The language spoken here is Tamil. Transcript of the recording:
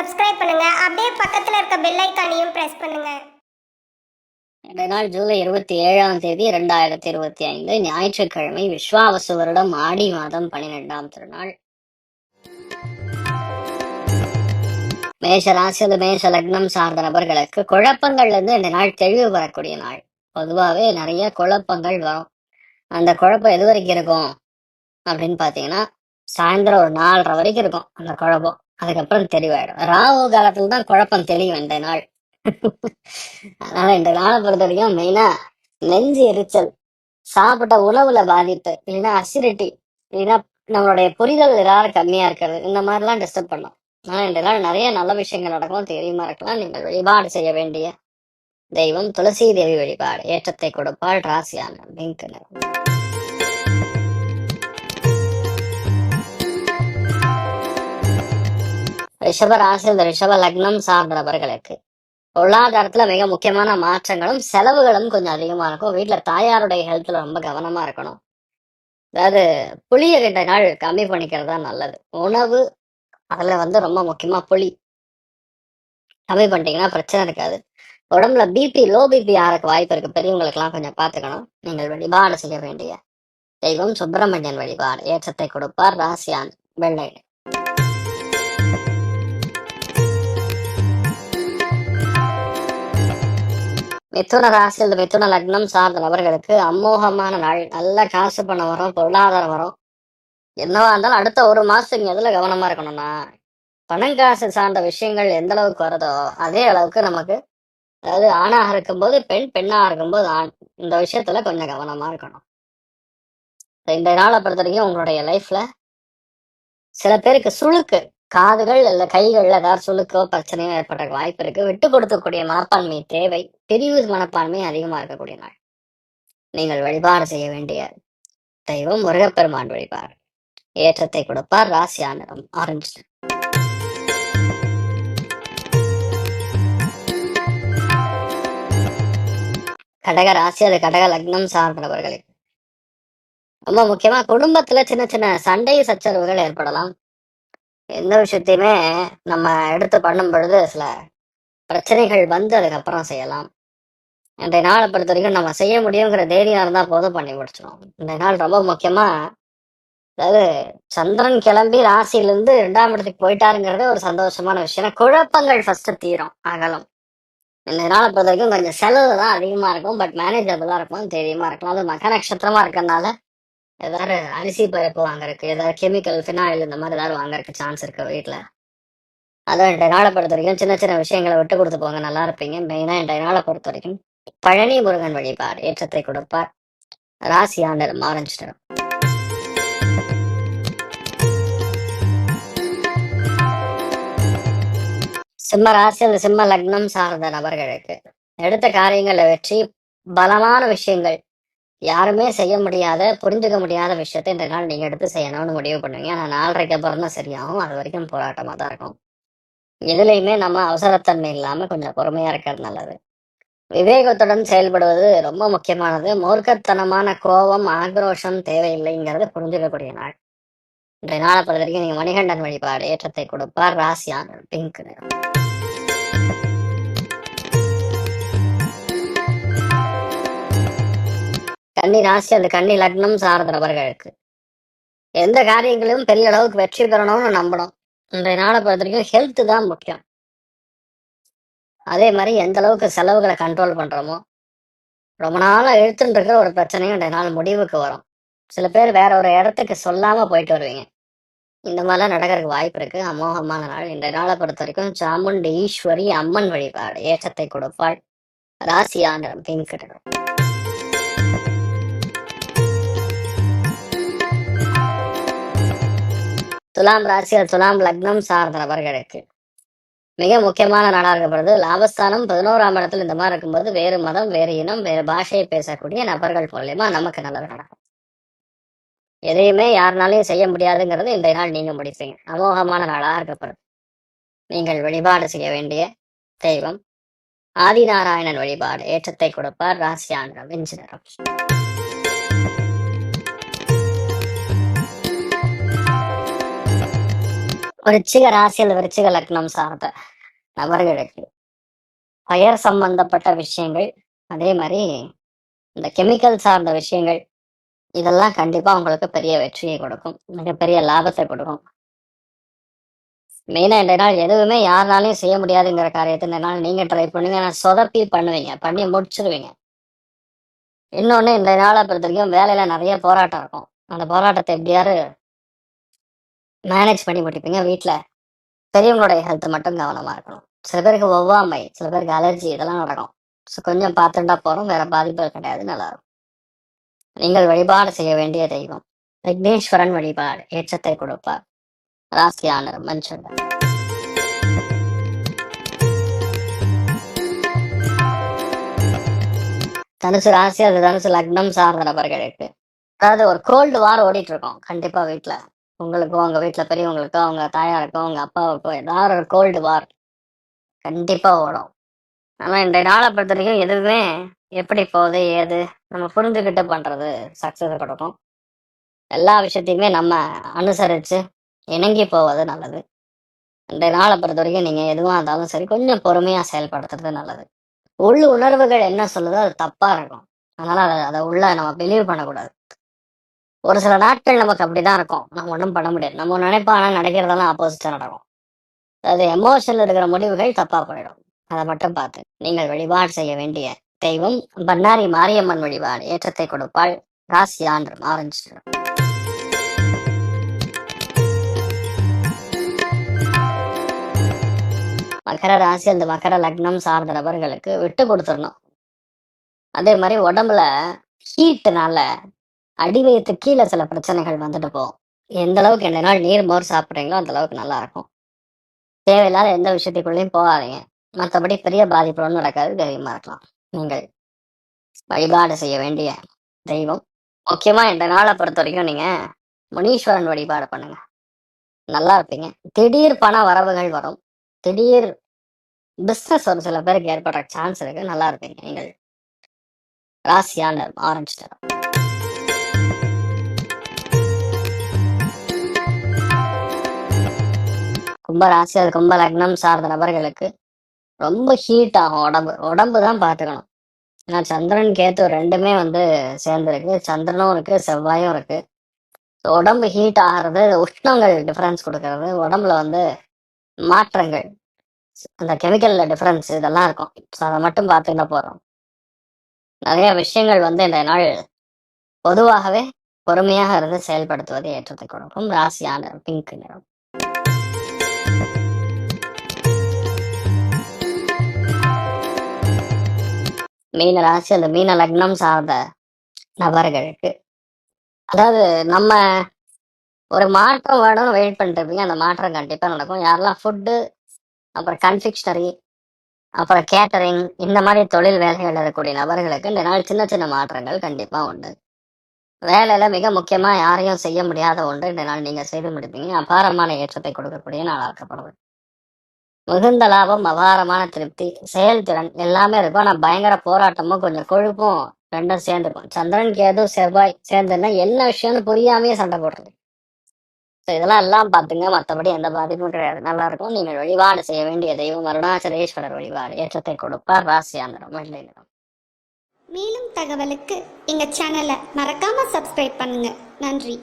சப்ஸ்கிரைப் பண்ணுங்க. அப்படியே பக்கத்துல இருக்க பெல் ஐகானையும் பிரஸ் பண்ணுங்க. இன்றைய நாள் ஜூலை 27 2025 ஞாயிற்றுக்கிழமை. விஸ்வாவசு வருடம் ஆடி மாதம் 12ஆம் திருநாள். மேஷ ராசி மேஷ லக்னம் சார்ந்த நபர்களுக்கு குழப்பங்கள்ல இருந்து இந்த நாள் தெளிவு வரக்கூடிய நாள். பொதுவாகவே நிறைய குழப்பங்கள் வரும். அந்த குழப்பம் எது வரைக்கும் இருக்கும் அப்படின்னு பாத்தீங்கன்னா, சாயந்தரம் ஒரு 4:30 வரைக்கும் இருக்கும் அந்த குழப்பம். அதுக்கப்புறம் தெளிவாயிடும். ராகு காலத்துல தான் குழப்பம் தெளியும் இந்த நாள். அதனால இந்த நாளை பொறுத்த வரைக்கும் மெயினா நெஞ்சு எரிச்சல், சாப்பிட்ட உணவுல பாதிப்பு, இல்லைன்னா அசிடிட்டி, இல்லைன்னா நம்மளுடைய புரிதல் ஏதாவது கம்மியா இருக்கிறது, இந்த மாதிரிலாம் டிஸ்டர்ப் பண்ணும். ஆனா இந்த நாள் நிறைய நல்ல விஷயங்கள் நடக்கும். தெரியுமா இருக்கலாம். நீங்கள் வழிபாடு செய்ய வேண்டிய தெய்வம் துளசி தேவி வழிபாடு. ஏற்றத்தை கொடுப்பாள். ராசியான பிங்க் நிறம். ரிஷப ராசி ரிஷப லக்னம் சார்ந்த நபர்களுக்கு பொருளாதாரத்துல மிக முக்கியமான மாற்றங்களும் செலவுகளும் கொஞ்சம் அதிகமா இருக்கும். வீட்டுல தாயாருடைய ஹெல்த்ல ரொம்ப கவனமா இருக்கணும். அதாவது புளிய கிட்ட நாள் கம்மி பண்ணிக்கிறது தான் நல்லது. உணவு அதுல ரொம்ப முக்கியமா புளி கம்மி பண்ணிட்டீங்கன்னா பிரச்சனை இருக்காது. உடம்புல லோ பிபி ஆறக்கு வாய்ப்பு இருக்கு. பெரியவங்களுக்கு எல்லாம் கொஞ்சம் பாத்துக்கணும். நீங்கள் வழிபாடு செய்ய வேண்டிய தெய்வம் சுப்பிரமணியன் வழிபாடு. ஏற்றத்தை கொடுப்பார். ராசியான் வெள்ளை. மிதுன ராசியில் மிதுன லக்னம் சார்ந்த நபர்களுக்கு அமோகமான நாள். நல்ல காசு பணம் வரும், பொருளாதாரம் வரும். என்னவா இருந்தாலும் அடுத்த ஒரு மாசத்துக்கு எதுல கவனமா இருக்கணும்னா, பணம் காசு சார்ந்த விஷயங்கள் எந்த அளவுக்கு வருதோ அதே அளவுக்கு நமக்கு, அதாவது ஆணாக இருக்கும்போது பெண், பெண்ணாக இருக்கும்போது ஆண், இந்த விஷயத்துல கொஞ்சம் கவனமா இருக்கணும். இந்த நாளை பொறுத்த வரைக்கும் உங்களுடைய லைஃப்ல சில பேருக்கு சுளுக்கு, காதுகள் இல்ல கைகள்ல ஏதாவது சுளுக்கோ பிரச்சனையோ ஏற்பட வாய்ப்பு இருக்கு. விட்டு கொடுக்கக்கூடிய மனப்பான்மை தேவை. பிரிவு மனப்பான்மை அதிகமா இருக்கக்கூடிய நாள். நீங்கள் வழிபாடு செய்ய வேண்டிய தெய்வம் முருகப்பெருமான் வழிபாடு. ஏற்றத்தை கொடுப்பார். ராசியான நிறம் ஆரஞ்சு. கடக ராசி கடக லக்னம் சார்ந்தவர்களுக்கு ரொம்ப முக்கியமா குடும்பத்துல சின்ன சின்ன சண்டை சச்சரவுகள் ஏற்படலாம். எந்த விஷயத்தையுமே நம்ம எடுத்து பண்ணும் பொழுது சில பிரச்சனைகள் அதுக்கப்புறம் செய்யலாம். இன்றைய நாளை பொறுத்த வரைக்கும் நம்ம செய்ய முடியுங்கிற தைரியம் இருந்தா போதும், பண்ணி முடிச்சிடும். இந்த நாள் ரொம்ப முக்கியமா, அதாவது சந்திரன் கிளம்பி ராசியிலிருந்து 2ஆம் இடத்துக்கு போயிட்டாருங்கிறது ஒரு சந்தோஷமான விஷயம். குழப்பங்கள் ஃபர்ஸ்ட் தீரும், அகலம். இந்த நாளை பொறுத்த வரைக்கும் கொஞ்சம் செலவு தான் அதிகமா இருக்கும். பட் மேனேஜபிளா இருக்கும், தைரியமா இருக்கலாம். அது மக நட்சத்திரமா இருக்கறனால ஏதாவது அரிசி பருப்பு வாங்கறதுக்கு, ஏதாவது கெமிக்கல் ஃபினாயில் இந்த மாதிரி ஏதாவது வாங்கறதுக்கு சான்ஸ் இருக்கு வீட்டுல. அதான் இன்றைய நாளை பொறுத்த வரைக்கும் சின்ன சின்ன விஷயங்களை விட்டு கொடுத்து போங்க, நல்லா இருப்பீங்க. மெயினா இன்றைய நாளை பொறுத்த வரைக்கும் பழனி முருகன் வழிபாடு. ஏற்றத்தை கொடுப்பார். ராசியா நிறம் ஆரஞ்சு நிறம். சிம்ம ராசி சிம்ம லக்னம் சார்ந்த நபர்களுக்கு எடுத்த காரியங்கள்ல வெற்றி, பலமான விஷயங்கள், யாருமே செய்ய முடியாத புரிஞ்சுக்க முடியாத விஷயத்த இந்த நாள் நீங்க எடுத்து செய்யணும்னு முடிவு பண்ணுவீங்க. ஆனா 4:30க்கு அப்புறம் தான் சரியாகும். அது வரைக்கும் போராட்டமா தான் இருக்கும். எதுலையுமே நம்ம அவசரத்தன்மை இல்லாம கொஞ்சம் பொறுமையா இருக்கிறது நல்லது. விவேகத்துடன் செயல்படுவது ரொம்ப முக்கியமானது. மூர்க்கத்தனமான கோபம், ஆக்ரோஷம் தேவையில்லைங்கிறது புரிஞ்சுக்கக்கூடிய நாள். இன்றைய நாளை பொறுத்த வரைக்கும் நீங்க மணிகண்டன் வழிபாடு. ஏற்றத்தை கொடுப்பார். ராசியான பிங்க் நிறம். கன்னி ராசி கன்னி லக்னம் சார்ந்த நபர்களுக்கு எந்த காரியங்களிலும் பெரிய அளவுக்கு வெற்றி பெறணும்னு நம்பணும். இன்றைய நாளை பொறுத்த வரைக்கும் ஹெல்த் தான் முக்கியம். அதே மாதிரி எந்த அளவுக்கு செலவுகளை கண்ட்ரோல் பண்றோமோ, ரொம்ப நாளா இழுத்துட்டு இருக்கிற ஒரு பிரச்சனையும் இன்றைய நாள் முடிவுக்கு வரும். சில பேர் வேற ஒரு இடத்துக்கு சொல்லாம போயிட்டு வருவீங்க. இந்த மாதிரிலாம் நடக்கிறதுக்கு வாய்ப்பு இருக்கு. அமோகமான நாள். இன்றைய நாளை பொறுத்த வரைக்கும் சாமுண்டி ஈஸ்வரி அம்மன் வழிபாடு. ஏற்றத்தை கொடுப்பாள். ராசியான பிங்க் நிறம். துலாம் ராசி துலாம் லக்னம் சார்ந்த நபர்களுக்கு மிக முக்கியமான நாளாக இருக்கப்படுது. லாபஸ்தானம் 11ஆம் இடத்துல இந்த மாதிரி இருக்கும்போது வேறு மதம், வேறு இனம், வேறு பாஷையை பேசக்கூடிய நபர்கள் மூலியமா நமக்கு நல்லது நடக்கும். எதையுமே யாருனாலையும் செய்ய முடியாதுங்கிறது இந்த நாள் நீங்க முடிப்பீங்க. அமோகமான நாளாக இருக்கப்படுது. நீங்கள் வழிபாடு செய்ய வேண்டிய தெய்வம் ஆதிநாராயணன் வழிபாடு. ஏற்றத்தை கொடுப்பார். ராசியான வெஞ்சு நிறம். விருச்சிக ராசியில் விருச்சிக லக்னம் சார்ந்த நபர்களுக்கு ஃபயர் சம்பந்தப்பட்ட விஷயங்கள், அதே மாதிரி இந்த கெமிக்கல் சார்ந்த விஷயங்கள், இதெல்லாம் கண்டிப்பா உங்களுக்கு பெரிய வெற்றியை கொடுக்கும், மிகப்பெரிய லாபத்தை கொடுக்கும். மெயினா இந்த நாள் எதுவுமே யாருனாலையும் செய்ய முடியாதுங்கிற காரியத்தை இந்த நாள் நீங்க ட்ரை பண்ணுவீங்க. நான் சொதப்பி பண்ணுவீங்க, பண்ணி முடிச்சிருவீங்க. இன்னொன்னு, இந்த நாளை பொறுத்த வரைக்கும் வேலையில நிறைய போராட்டம் இருக்கும். அந்த போராட்டத்தை எப்படியாரு மேனேஜ் பண்ணி முடிப்பீங்க. வீட்டுல பெரியவங்களுடைய ஹெல்த் மட்டும் கவனமா இருக்கணும். சில பேருக்கு ஒவ்வாமை, சில பேருக்கு அலர்ஜி, இதெல்லாம் நடக்கும். ஸோ கொஞ்சம் பார்த்துட்டா போறோம், வேற பாதிப்புகள் கிடையாது, நல்லா இருக்கும். நீங்கள் வழிபாடு செய்ய வேண்டிய தெய்வம் விக்னேஸ்வரன் வழிபாடு ஏற்றத்தை கொடுப்பார். ராசியான மஞ்சள். தனுசு ராசி, அது தனுசு லக்னம் சார்ந்த நபர்களுக்கு, அதாவது ஒரு கோல்டு வார் ஓடிட்டு இருக்கோம் கண்டிப்பா வீட்டுல. உங்களுக்கும் உங்க வீட்டுல பெரியவங்களுக்கோ, உங்க தாயாருக்கோ, உங்க அப்பாவுக்கோ ஏதாவது ஒரு கோல்டு வார் கண்டிப்பா ஓடும். ஆனா இன்றைய நாளை பொறுத்த வரைக்கும் எதுவுமே எப்படி போகுது ஏது நம்ம புரிஞ்சுக்கிட்டு பண்றது சக்சஸ் கொடுக்கும். எல்லா விஷயத்தையுமே நம்ம அனுசரிச்சு இணங்கி போவது நல்லது. இன்றைய நாளை பொறுத்த வரைக்கும் நீங்க எதுவா இருந்தாலும் சரி, கொஞ்சம் பொறுமையா செயல்படுத்துறது நல்லது. உள் உணர்வுகள் என்ன சொல்லுதோ அது தப்பா இருக்கும். அதனால அதை உள்ள நம்ம பிலீவ் பண்ணக்கூடாது. ஒரு சில நாட்கள் நமக்கு அப்படிதான் இருக்கும், நம்ம ஒன்றும் பண்ண முடியாது. நம்ம நினைப்போம், ஆனால் நடக்கிறதெல்லாம் ஆப்போசிட்டா நடக்கும். அது எமோஷன்ல இருக்கிற முடிவுகள் தப்பா போயிடும். அதை மட்டும் பார்த்து நீங்கள் வழிபாடு செய்ய வேண்டிய தெய்வம் பண்ணாரி மாரியம்மன் வழிபாடு ஏற்றத்தை கொடுப்பாள். ராசி ஆண்டு ஆரஞ்சு. மகர ராசி, அந்த மகர லக்னம் சார்ந்த நபர்களுக்கு விட்டு கொடுத்துடணும். அதே மாதிரி உடம்புல ஹீட்டுனால அடி வயிற்று கீழே சில பிரச்சனைகள் வந்துட்டு போகும். எந்த அளவுக்கு எந்த நாள் நீர் மோர் சாப்பிட்றீங்களோ அந்த அளவுக்கு நல்லா இருக்கும். தேவையில்லாத எந்த விஷயத்துக்குள்ளேயும் போகாதீங்க. மற்றபடி பெரிய பாதிப்பு ஒன்றும் நடக்காது, தைரியமா இருக்கலாம். நீங்கள் வழிபாடு செய்ய வேண்டிய தெய்வம், முக்கியமா இந்த நாளை பொறுத்த வரைக்கும் நீங்க முனீஸ்வரன் வழிபாடு பண்ணுங்க, நல்லா இருப்பீங்க. திடீர் பண வரவுகள் வரும். திடீர் பிஸ்னஸ் ஒரு சில பேருக்கு ஏற்படுற சான்ஸ் இருக்கு, நல்லா இருப்பீங்க நீங்கள். ராசியான ஆரஞ்சு தரும். கும்ப ராசி, அது கும்ப லக்னம் சார்ந்த நபர்களுக்கு ரொம்ப ஹீட் ஆகும் உடம்பு. உடம்பு தான் பார்த்துக்கணும். ஏன்னா சந்திரன் கேத்து ரெண்டுமே சேர்ந்துருக்கு. சந்திரனும் இருக்கு, செவ்வாயும் இருக்கு. உடம்பு ஹீட் ஆகிறது, உஷ்ணங்கள் டிஃபரன்ஸ் கொடுக்கறது, உடம்புல மாற்றங்கள், அந்த கெமிக்கல்ல டிஃபரன்ஸ், இதெல்லாம் இருக்கும். ஸோ அதை மட்டும் பார்த்துக்கிட்ட போறோம். நிறைய விஷயங்கள் இந்த நாள் பொதுவாகவே பொறுமையாக இருந்து செயல்படுத்துவது ஏற்றத்தை கொடுக்கும். ராசியான பிங்க் நிறம். மீன ராசி, அந்த மீன லக்னம் சார்ந்த நபர்களுக்கு, அதாவது நம்ம ஒரு மாற்றம் வேணும்னு வெயிட் பண்ணிட்டு இருப்பீங்க, அந்த மாற்றம் கண்டிப்பா நடக்கும். யாரெல்லாம் ஃபுட்டு, அப்புறம் கன்ஃபிக்ஷனரி, அப்புறம் கேட்டரிங், இந்த மாதிரி தொழில் வேலைகள் இருக்கக்கூடிய நபர்களுக்கு இந்த நாள் சின்ன சின்ன மாற்றங்கள் கண்டிப்பா உண்டு. வேலையில மிக முக்கியமா யாரையும் செய்ய முடியாத ஒன்று இந்த நாள் நீங்க செய்து முடிப்பீங்க. அபாரமான ஏற்றத்தை கொடுக்கக்கூடிய நாளாக்கப்படுது. மிகுந்த லாபம், அபாரமான திருப்தி, செயல்திறன் எல்லாமே இருக்கும். ஆனா பயங்கர போராட்டமும் கொஞ்சம் கொழுப்பும் ரெண்டும் சேர்ந்துருக்கும். சந்திரன் கேது செவ்வாய் சேர்ந்துன்னா என்ன விஷயம்னு புரியாமையே சண்டை போடுறது. இதெல்லாம் எல்லாம் பாத்துங்க, மற்றபடி எந்த பாதிப்பும் கிடையாது, நல்லா இருக்கும். நீங்கள் வழிபாடு செய்ய வேண்டிய தெய்வம் அருணாச்சலேஸ்வரர் வழிபாடு ஏற்றத்தை கொடுப்பார். ராசியாந்திரம் வெள்ளை நிறம். மேலும் தகவலுக்கு எங்க சேனலை மறக்காம சப்ஸ்கிரைப் பண்ணுங்க. நன்றி.